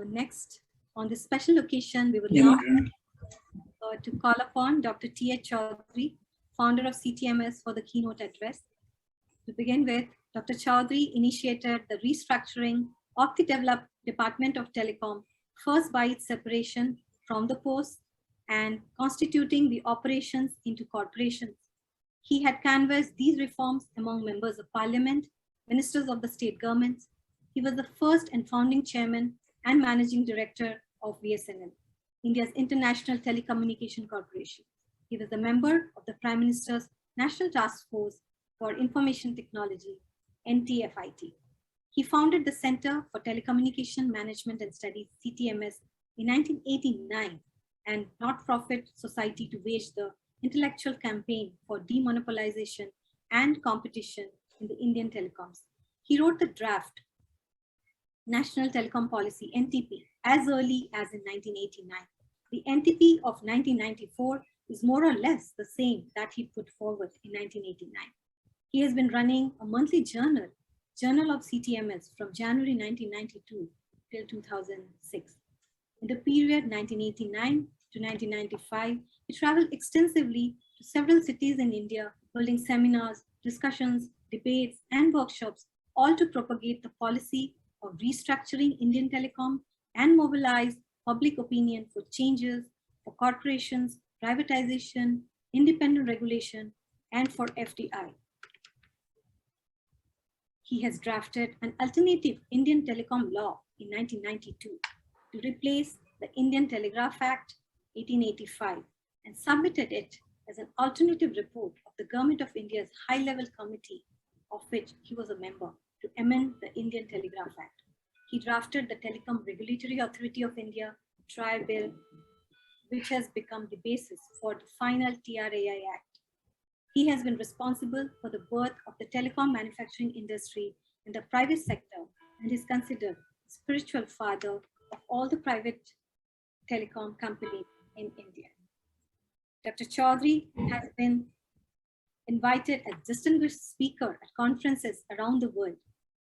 Next, on this special occasion, we would now to call upon Dr. T H Chowdary, founder of CTMS, for the keynote address. To begin with, Dr. Chowdary initiated the restructuring of the Department of Telecom, first by its separation from the post and constituting the operations into corporations. He had canvassed these reforms among members of parliament, ministers of the state governments. He was the first and founding chairman and managing director of BSNL, India's International Telecommunication Corporation. He was a member of the Prime Minister's National Task Force for Information Technology, NTFIT. He founded the Center for Telecommunication Management and Studies, CTMS, in 1989, and not-profit society to wage the intellectual campaign for demonopolization and competition in the Indian telecoms. He wrote the draft National Telecom Policy, NTP, as early as in 1989. The NTP of 1994 is more or less the same that he put forward in 1989. He has been running a monthly journal of CTMS from January 1992 till 2006. In the period 1989 to 1995, he traveled extensively to several cities in India, holding seminars, discussions, debates, and workshops, all to propagate the policy of restructuring Indian telecom and mobilize public opinion for changes for corporations, privatization, independent regulation, and for FDI. He has drafted an alternative Indian telecom law in 1992 to replace the Indian Telegraph Act 1885 and submitted it as an alternative report of the Government of India's high-level committee, of which he was a member, to amend the Indian Telegraph Act. He drafted the Telecom Regulatory Authority of India TRAI bill, which has become the basis for the final TRAI Act. He has been responsible for the birth of the telecom manufacturing industry in the private sector and is considered the spiritual father of all the private telecom companies in India. Dr. Chowdary has been invited as distinguished speaker at conferences around the world.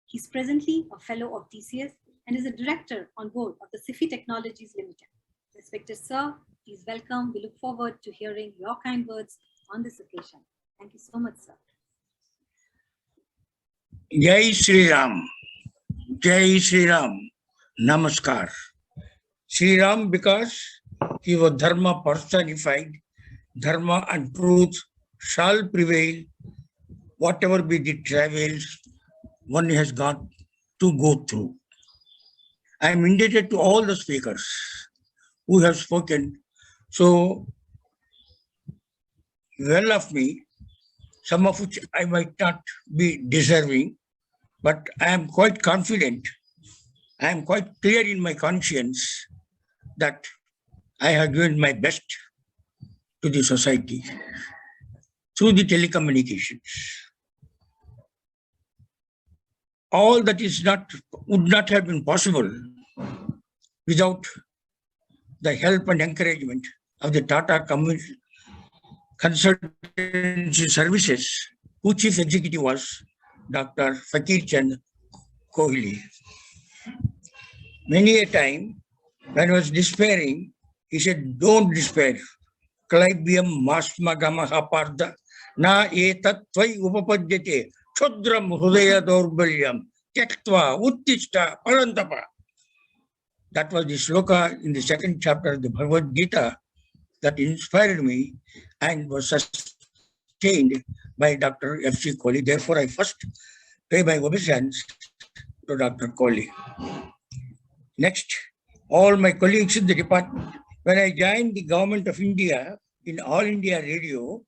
He's presently a fellow of TCS and is a director on board of the SIFI Technologies Limited. Respected sir, please welcome. We look forward to hearing your kind words on this occasion. Thank you so much, sir. Jai Shri Ram. Jai Shri Ram. Namaskar. Shri Ram because he was Dharma personified. Dharma and truth shall prevail. Whatever be the travails one has got to go through. I am indebted to all the speakers who have spoken so well of me, some of which I might not be deserving, but I am quite confident, I am quite clear in my conscience that I have given my best to the society through the telecommunications. All that would not have been possible without the help and encouragement of the Tata Consultancy Services, whose chief executive was Dr. Fakir Chand Kohli. Many a time, when I was despairing, he said, "Don't despair. Klaibyam masmagamaha parda na etat tvai upapadyate chodram hrudaya daurbalyam tyaktva uttishta parantapa." That was the sloka in the second chapter of the Bhagavad Gita that inspired me and was sustained by Dr. F.C. Kohli. Therefore, I first pay my obeisance to Dr. Kohli. Next, all my colleagues in the department. When I joined the Government of India in All India Radio,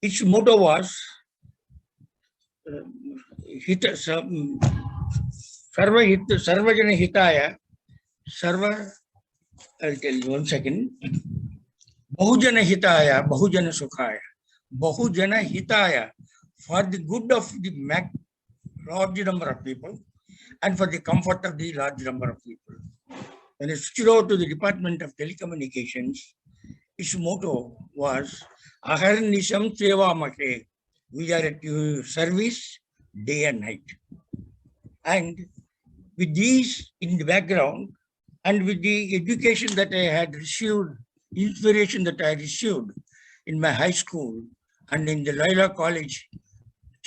its motto was Sarvajana Hitaya, I'll tell you 1 second. Bahujana Hitaya, Bahujana Sukhaya. Bahujana Hitaya, for the good of the large number of people and for the comfort of the large number of people. When I switched over to the Department of Telecommunications, its motto was Aharnisham Sevamake. We are at your service day and night. And With these in the background and with the education that I had received, inspiration that I received in my high school and in the Loyola College,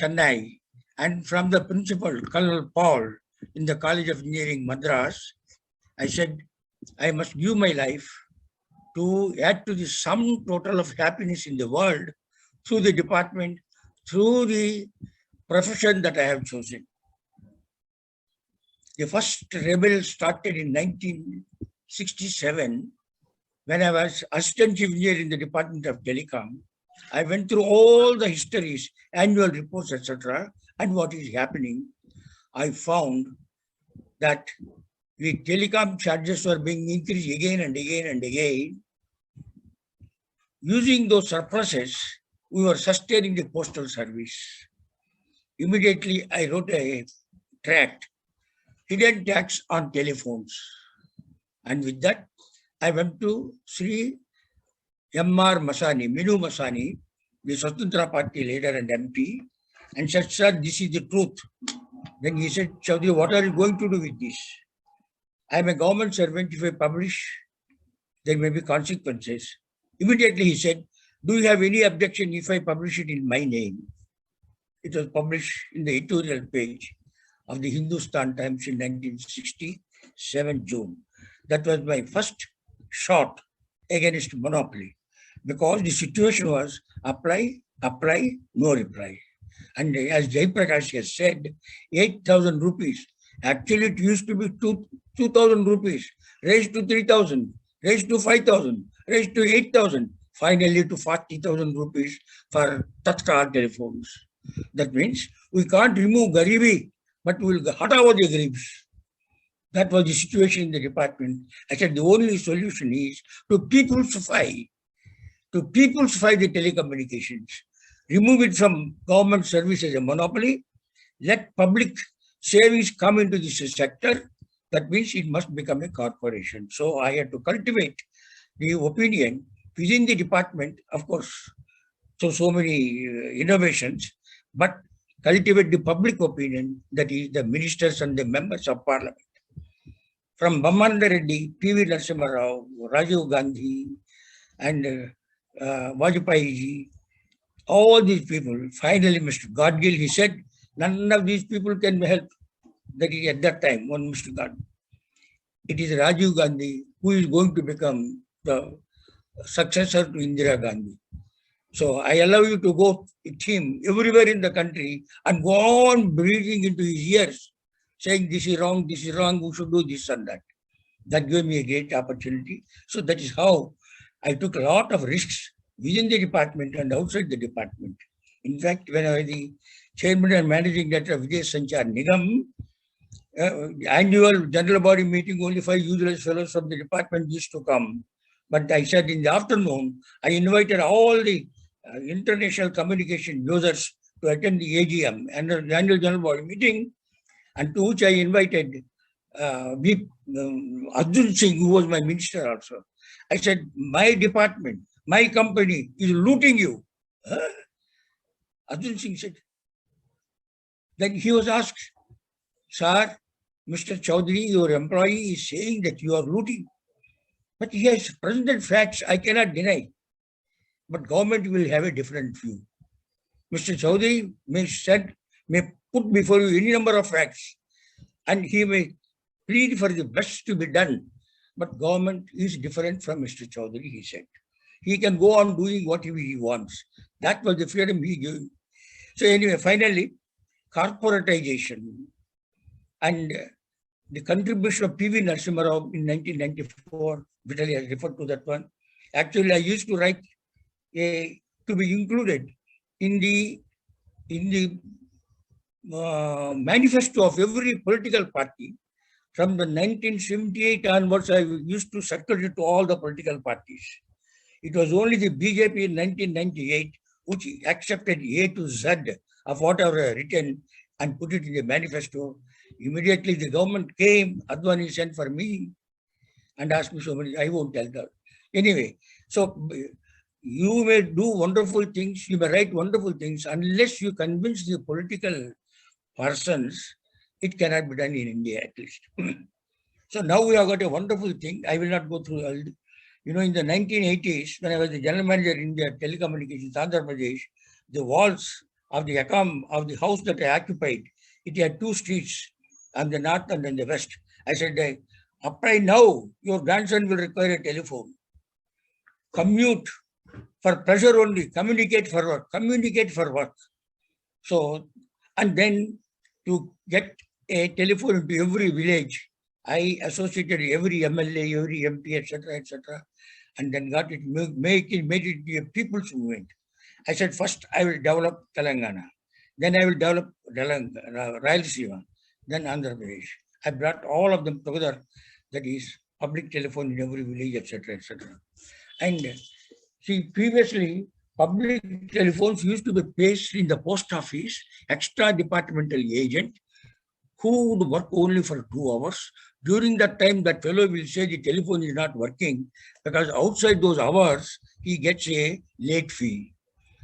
Chennai, and from the principal, Colonel Paul, in the College of Engineering, Madras, I said, I must give my life to add to the sum total of happiness in the world through the department, through the profession that I have chosen. The first rebel started in 1967 when I was assistant chief engineer in the Department of Telecom. I went through all the histories, annual reports, etc., and what is happening. I found that the telecom charges were being increased again and again and again. Using those surpluses, we were sustaining the postal service. Immediately, I wrote a tract, Hidden Tax on Telephones. And with that, I went to Sri M.R. Masani, Minu Masani, the Swatantra Party leader and MP, and said, sir, this is the truth. Then he said, Chowdary, what are you going to do with this? I am a government servant. If I publish, there may be consequences. Immediately he said, do you have any objection if I publish it in my name? It was published in the editorial page of the Hindustan Times in 1967 June. That was my first shot against monopoly, because the situation was apply, no reply. And as Jaiprakash has said, 8,000 rupees. Actually, it used to be 2,000 rupees, raised to 3,000, raised to 5,000, raised to 8,000, finally to 40,000 rupees for Tatkal telephones. That means we can't remove Garibi, but we will hatawa the Garibs. That was the situation in the department. I said the only solution is to peopleify the telecommunications. Remove it from government service as a monopoly. Let public savings come into this sector. That means it must become a corporation. So I had to cultivate the opinion within the department, of course, so many innovations, but cultivate the public opinion, that is the ministers and the members of parliament. From Bammananda Reddy, P.V. Narasimha Rao, Rajiv Gandhi, and Vajpayee, all these people, finally Mr. Godgill, he said, none of these people can help. That is at that time, one Mr. God. It is Rajiv Gandhi who is going to become the successor to Indira Gandhi. So I allow you to go with him everywhere in the country and go on breathing into his ears, saying this is wrong, we should do this and that. That gave me a great opportunity. So that is how I took a lot of risks within the department and outside the department. In fact, when I was the chairman and managing director of Vijay Sanchar Nigam, annual general body meeting, only 5 useless fellows from the department used to come. But I said in the afternoon, I invited all the international communication users to attend the AGM and the annual general body meeting, and to which I invited Arjun Singh, who was my minister also. I said, my department, my company is looting you. Arjun Singh said. Then he was asked, sir, Mr. Chowdary, your employee is saying that you are looting. But he has presented facts I cannot deny. But government will have a different view. Mr. Chowdary may put before you any number of facts, and he may plead for the best to be done. But government is different from Mr. Chowdary, he said. He can go on doing whatever he wants. That was the freedom he gave. So anyway, finally, corporatization and the contribution of P.V. Narasimha Rao in 1994, Vitaly has referred to that one. Actually, I used to write to be included in the manifesto of every political party. From the 1978 onwards, I used to circulate to all the political parties. It was only the BJP in 1998 which accepted A to Z of whatever written and put it in the manifesto. Immediately the government came, Advani sent for me and asked me so many, I won't tell that. Anyway, so you may do wonderful things, you may write wonderful things, unless you convince the political persons It cannot be done in India at least. So now we have got a wonderful thing. I will not go through all the, in the 1980s, when I was the general manager in the telecommunications, Andhra Pradesh, the walls of the house that I occupied, it had two streets, on the north and on the west. I said, up right now, your grandson will require a telephone. Commute for pleasure only, communicate for work. So, and then to get a telephone into every village, I associated every MLA, every MP, etc., and then got it, made it a people's movement. I said, first I will develop Telangana, then I will develop Rayalaseema, then Andhra Pradesh. I brought all of them together, that is public telephone in every village, etc. And see, previously, public telephones used to be placed in the post office, extra departmental agent, who would work only for 2 hours. During that time, that fellow will say the telephone is not working, because outside those hours, he gets a late fee.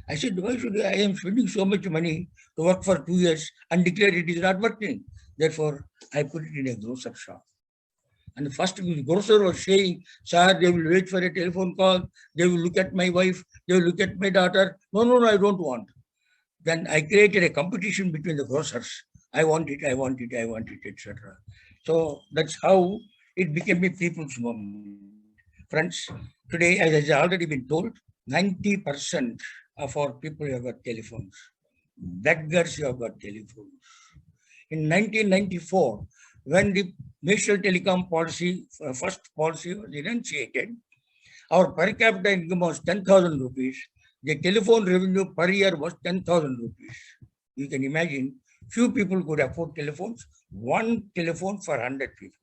I said, why should I am spending so much money to work for 2 years and declare it is not working? Therefore, I put it in a grocer shop. And the first grocer was saying, sir, they will wait for a telephone call. They will look at my wife. They will look at my daughter. No, I don't want. Then I created a competition between the grocers. I want it, etc. So that's how it became a people's movement. Friends, today, as has already been told, 90% of our people have got telephones. Beggars have got telephones. In 1994, when the national telecom policy, first policy was enunciated, our per capita income was 10,000 rupees. The telephone revenue per year was 10,000 rupees. You can imagine, few people could afford telephones, one telephone for 100 people.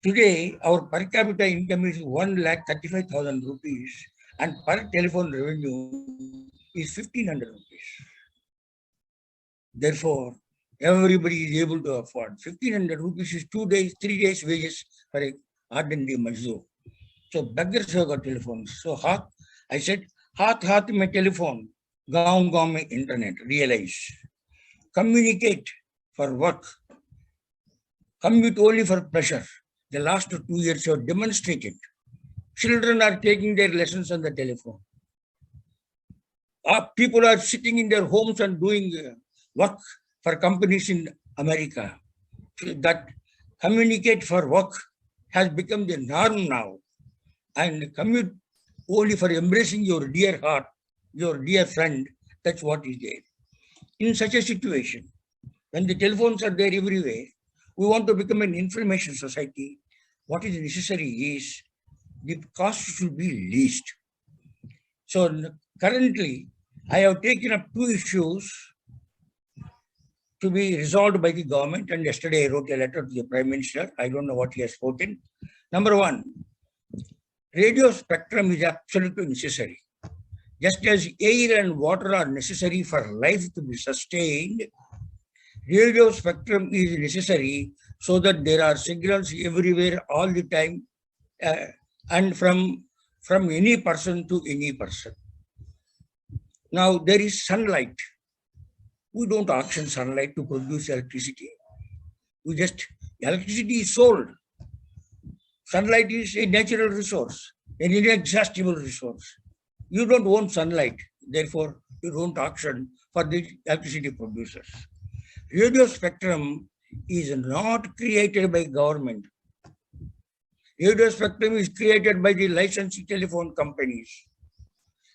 Today, our per capita income is 1,35,000 rupees, and per telephone revenue is 1,500 rupees. Therefore, everybody is able to afford. 1,500 rupees is 2 days, 3 days wages for an ordinary Mazdoor. So beggars have got telephones. So I said, हाथ में telephone, गाँव में internet. Realize, communicate for work, commute only for pleasure. The last 2 years have demonstrated. Children are taking their lessons on the telephone. People are sitting in their homes and doing work for companies in America. That communicate for work has become the norm now. And commute only for embracing your dear heart, your dear friend, that's what is there. In such a situation, when the telephones are there everywhere, we want to become an information society. What is necessary is the cost should be least. So currently, I have taken up 2 issues to be resolved by the government, and yesterday I wrote a letter to the Prime Minister. I don't know what he has spoken. Number one, radio spectrum is absolutely necessary. Just as air and water are necessary for life to be sustained, radio spectrum is necessary so that there are signals everywhere all the time, and from any person to any person. Now there is sunlight. We don't auction sunlight to produce electricity. Electricity is sold. Sunlight is a natural resource, an inexhaustible resource. You don't own sunlight, therefore you don't auction for the electricity producers. Radio spectrum is not created by government. Radio spectrum is created by the licensed telephone companies.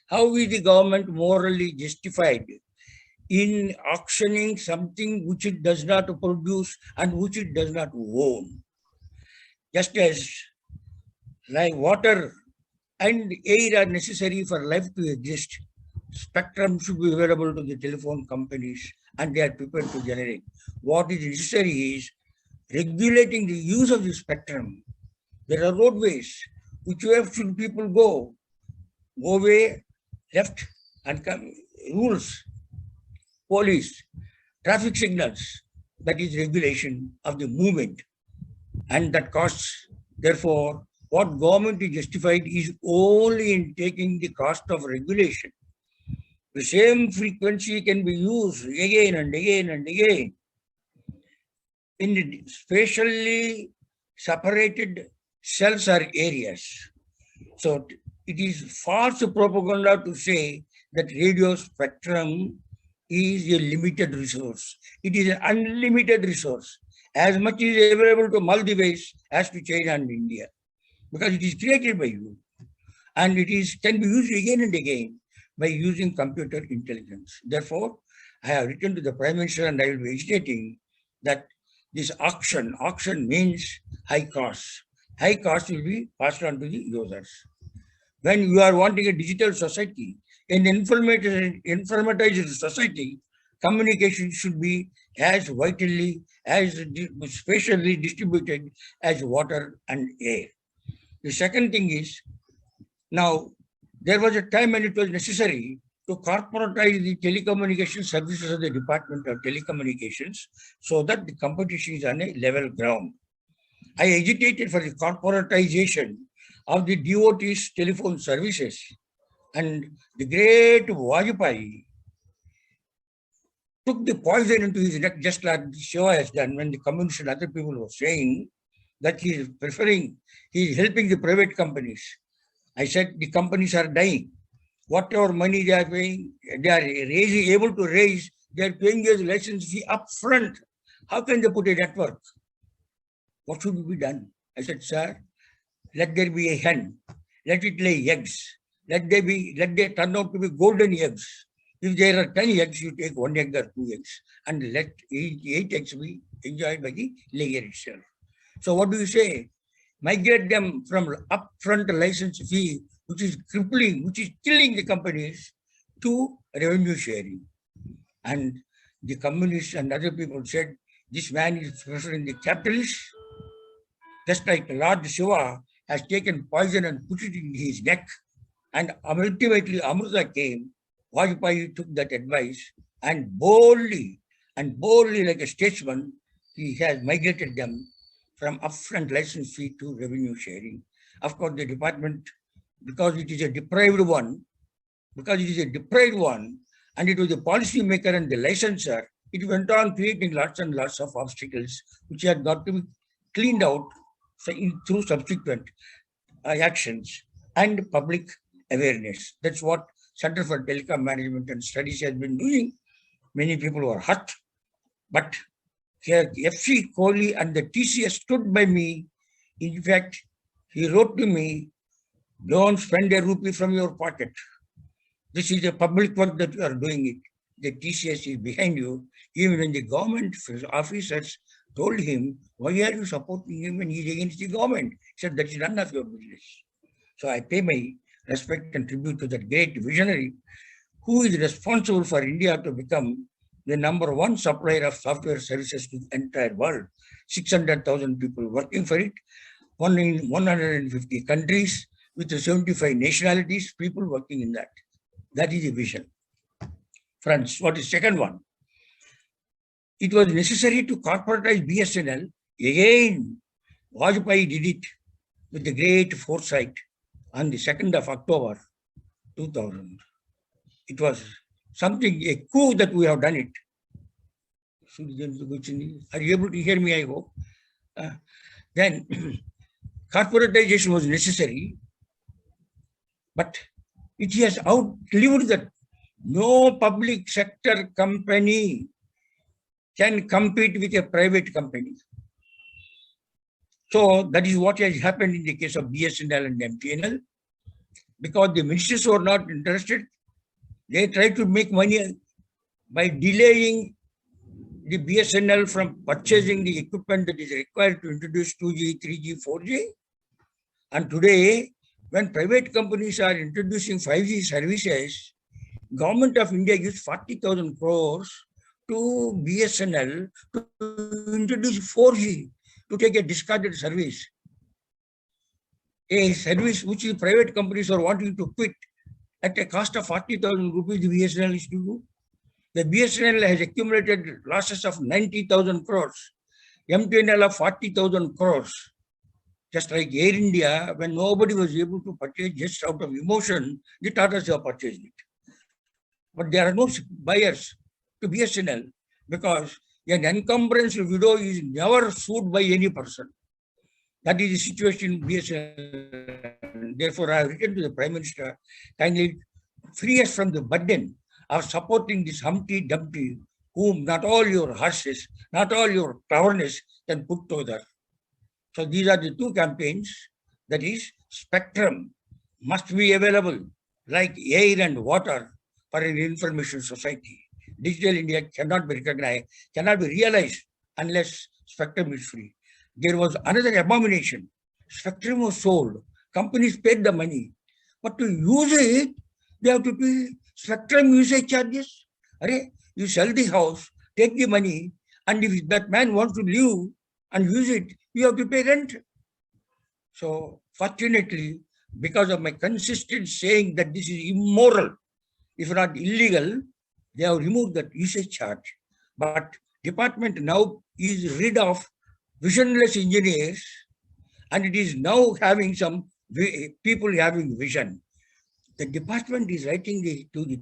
How is the government morally justified in auctioning something which it does not produce and which it does not own? Just as like water and air are necessary for life to exist, spectrum should be available to the telephone companies, and they are prepared to generate. What is necessary is regulating the use of the spectrum. There are roadways. Which way should people go? Go away, left, and come. Rules, police, traffic signals. That is regulation of the movement, and that costs. Therefore, what government is justified is only in taking the cost of regulation. The same frequency can be used again and again and again. in spatially separated cells or areas. So it is false propaganda to say that radio spectrum is a limited resource. It is an unlimited resource. As much is available to Maldives as to China and India, because it is created by you. And can be used again and again by using computer intelligence. Therefore, I have written to the Prime Minister and I will be agitating that this auction means high cost. High cost will be passed on to the users. When you are wanting a digital society, in informatized society, communication should be as vitally, as spatially distributed as water and air. The second thing is, now there was a time when it was necessary to corporatize the telecommunication services of the Department of Telecommunications so that the competition is on a level ground. I agitated for the corporatization of the DOT's telephone services, and the great Vajpayee took the poison into his neck, just like Shiva has done when the communists and other people were saying that he is helping the private companies. I said the companies are dying. Whatever money they are paying, they are able to raise, they are paying their license fee up-front. How can they put a network? What should be done? I said, sir, let there be a hen. Let it lay eggs. Let they turn out to be golden eggs. If there are 10 eggs, you take 1 egg or 2 eggs, and let 8 eggs be enjoyed by the layer itself. So what do you say? Migrate them from upfront license fee, which is crippling, which is killing the companies, to revenue sharing. And the communists and other people said, this man is preferring the capitalists, just like Lord Shiva has taken poison and put it in his neck. And ultimately Amrita came. Vajpayee took that advice and boldly like a statesman, he has migrated them from upfront license fee to revenue sharing. Of course, the department, because it is a deprived one, and it was the policy maker and the licensor, it went on creating lots and lots of obstacles, which had got to be cleaned out through subsequent actions and public awareness. That's what Center for Telecom Management and Studies has been doing. Many people were hurt, but here FC Kohli and the TCS stood by me. In fact, he wrote to me, don't spend a rupee from your pocket. This is a public work that you are doing it. The TCS is behind you. Even when the government officers told him, why are you supporting him when he is against the government? He said, that is none of your business. So I pay my respect and tribute to that great visionary who is responsible for India to become the #1 supplier of software services to the entire world. 600,000 people working for it, 150 countries with 75 nationalities, people working in that. That is the vision. Friends, what is second one? It was necessary to corporatize BSNL. Again, Vajpayee did it with the great foresight on the 2nd of October, 2000. It was something, a coup that we have done it. Are you able to hear me, I hope? Then, corporatization was necessary, but it has outlived that. No public sector company can compete with a private company. So that is what has happened in the case of BSNL and MTNL. Because the ministers were not interested, they tried to make money by delaying the BSNL from purchasing the equipment that is required to introduce 2G, 3G, 4G. And today, when private companies are introducing 5G services, Government of India gives 40,000 crores to BSNL to introduce 4G, to take a discarded service. A service which the private companies are wanting to quit at a cost of 40,000 rupees, the BSNL is to do. The BSNL has accumulated losses of 90,000 crores, MTNL of 40,000 crores. Just like Air India, when nobody was able to purchase just out of emotion, the Tatas have purchased it. But there are no buyers to BSNL because An encumbrance widow is never sued by any person. That is the situation in BSNL. Therefore, I have written to the Prime Minister, kindly free us from the burden of supporting this Humpty Dumpty, whom not all your horses, not all your cleverness can put together. So these are the two campaigns. That is, spectrum must be available like air and water for an information society. Digital India cannot be recognized, cannot be realized unless spectrum is free. There was another abomination. Spectrum was sold. Companies paid the money. But to use it, they have to pay spectrum usage charges. You sell the house, take the money, and if that man wants to live and use it, you have to pay rent. So fortunately, because of my consistent saying that this is immoral, if not illegal, they have removed that usage charge. But department now is rid of visionless engineers, and it is now having some people having vision. The department is writing to the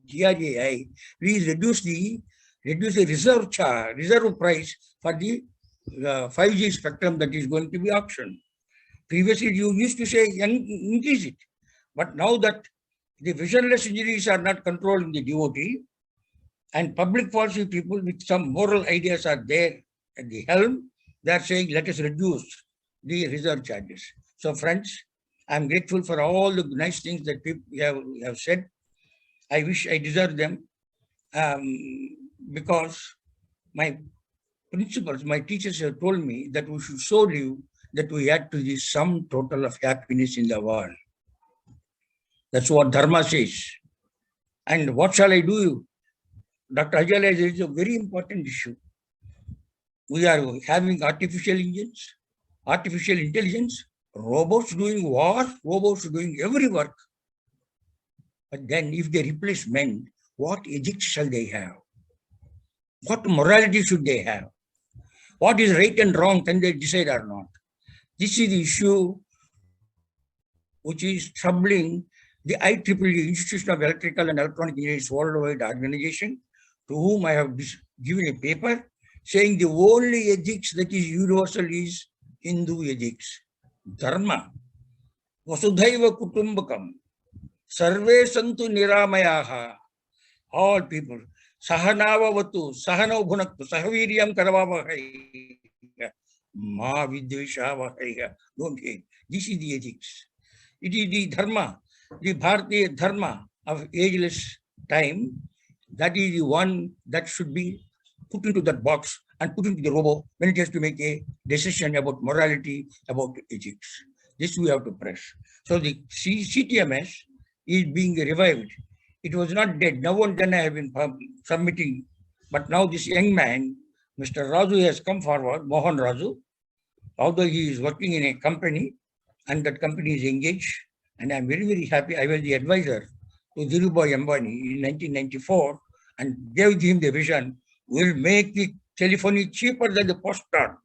TRAI, please reduce the reserve price for the 5G spectrum that is going to be auctioned. Previously, you used to say increase it, but now that the visionless engineers are not controlling the DOT, and public policy people with some moral ideas are there at the helm, they are saying, let us reduce the reserve charges. So friends, I'm grateful for all the nice things that people have said. I wish I deserve them because my principals, my teachers have told me that we should so live that we add to the sum total of happiness in the world. That's what Dharma says. And what shall I do? Dr. Ajala, there is a very important issue. We are having artificial engines, artificial intelligence, robots doing war, robots doing every work. But then if they replace men, what ethics shall they have? What morality should they have? What is right and wrong, can they decide or not? This is the issue which is troubling the IEEE, Institution of Electrical and Electronic Engineers Worldwide Organization, to whom I have given a paper saying the only ethics that is universal is Hindu ethics. Dharma. Vasudhaiva kutumbakam. Sarve santu niramayaha. All people. Sahanavavatu, sahanau bhunaktu, sahaviryam karavavahai. Ma vidvishavahai. Don't hate. This is the ethics. It is the dharma, the Bharatiya dharma of ageless time. That is the one that should be put into that box and put into the robo when it has to make a decision about morality, about ethics. This we have to press. So the CTMS is being revived. It was not dead. Now and then I have been submitting, but now this young man, Mr. Raju, has come forward, Mohan Raju, although he is working in a company and that company is engaged, and I'm very, very happy. I was the advisor to Dhirubhai Ambani in 1994 and gave him the vision, we'll make the telephony cheaper than the postcard.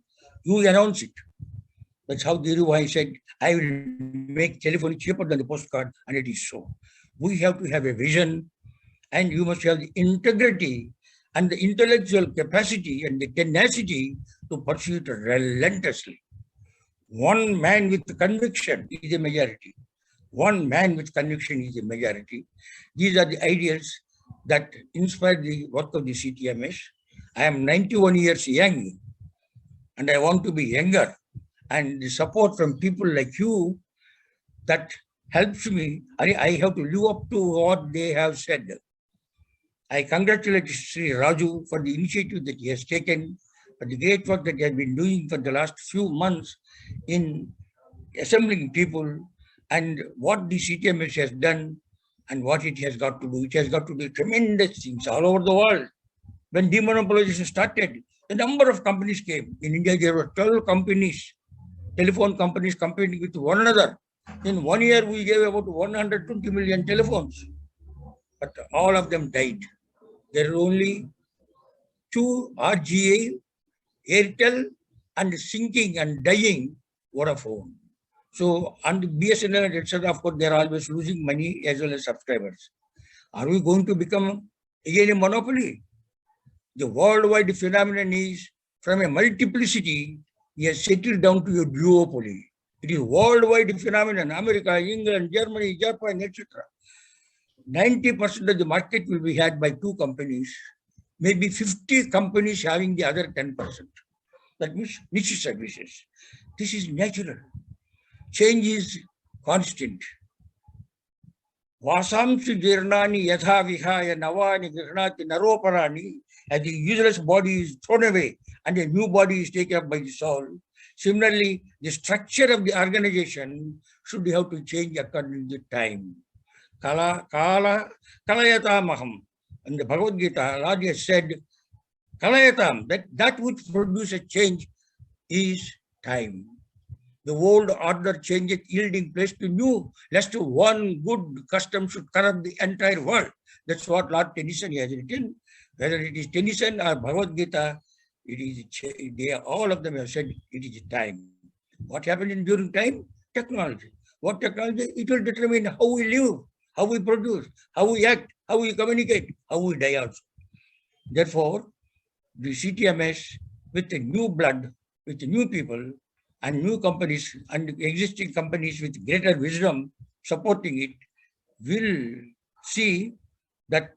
You announce it. That's how Dhirubhai said, I will make telephony cheaper than the postcard, and it is so. We have to have a vision, and you must have the integrity and the intellectual capacity and the tenacity to pursue it relentlessly. One man with conviction is a majority. One man with conviction is a majority. These are the ideals that inspire the work of the CTMS. I am 91 years young, and I want to be younger. And the support from people like you, that helps me. I have to live up to what they have said. I congratulate Sri Raju for the initiative that he has taken, for the great work that he has been doing for the last few months in assembling people, and what the CTMS has done and what it has got to do. It has got to do tremendous things all over the world. When demonopolization started, a number of companies came. In India, there were 12 companies, telephone companies competing with one another. In 1 year, we gave about 120 million telephones, but all of them died. There are only 2 RGA, Airtel, and sinking and dying Vodafone. So, and BSNL, etc., of course, they are always losing money as well as subscribers. Are we going to become again a monopoly? The worldwide phenomenon is from a multiplicity, he has settled down to a duopoly. It is worldwide phenomenon. America, England, Germany, Japan, etc. 90% of the market will be had by two companies, maybe 50 companies having the other 10%. That means niche services. This is natural. Change is constant. Vasamsu jirnani yatha vihaya navani grihnati naroparani, as the useless body is thrown away and a new body is taken up by the soul. Similarly, the structure of the organization should have to change according to time. Kala kalayatamaham. In the Bhagavad Gita, Lord has said, kalayatam, that which produces change is time. The old order changeth, yielding place to new, lest one good custom should corrupt the entire world. That's what Lord Tennyson has written. Whether it is Tennyson or Bhagavad Gita, all of them have said it is time. What happened during time? Technology. What technology? It will determine how we live, how we produce, how we act, how we communicate, how we die also. Therefore, the CTMS with the new blood, with the new people, and new companies and existing companies with greater wisdom supporting it will see that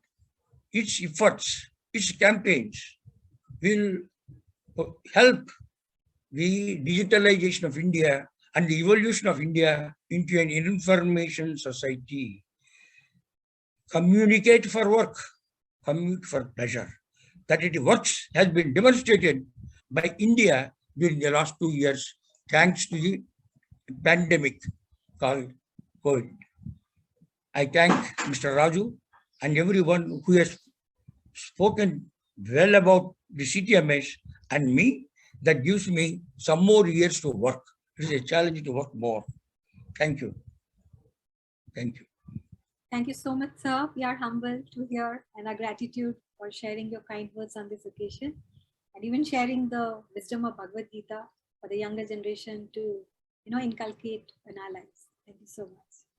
its efforts, its campaigns will help the digitalization of India and the evolution of India into an information society. Communicate for work, commute for pleasure. That it works has been demonstrated by India during the last 2 years, thanks to the pandemic called COVID. I thank Mr. Raju and everyone who has spoken well about the CTMS and me. That gives me some more years to work. It is a challenge to work more. Thank you. Thank you. Thank you so much, sir. We are humbled to hear and our gratitude for sharing your kind words on this occasion and even sharing the wisdom of Bhagavad Gita for the younger generation to inculcate in our lives. Thank you so much.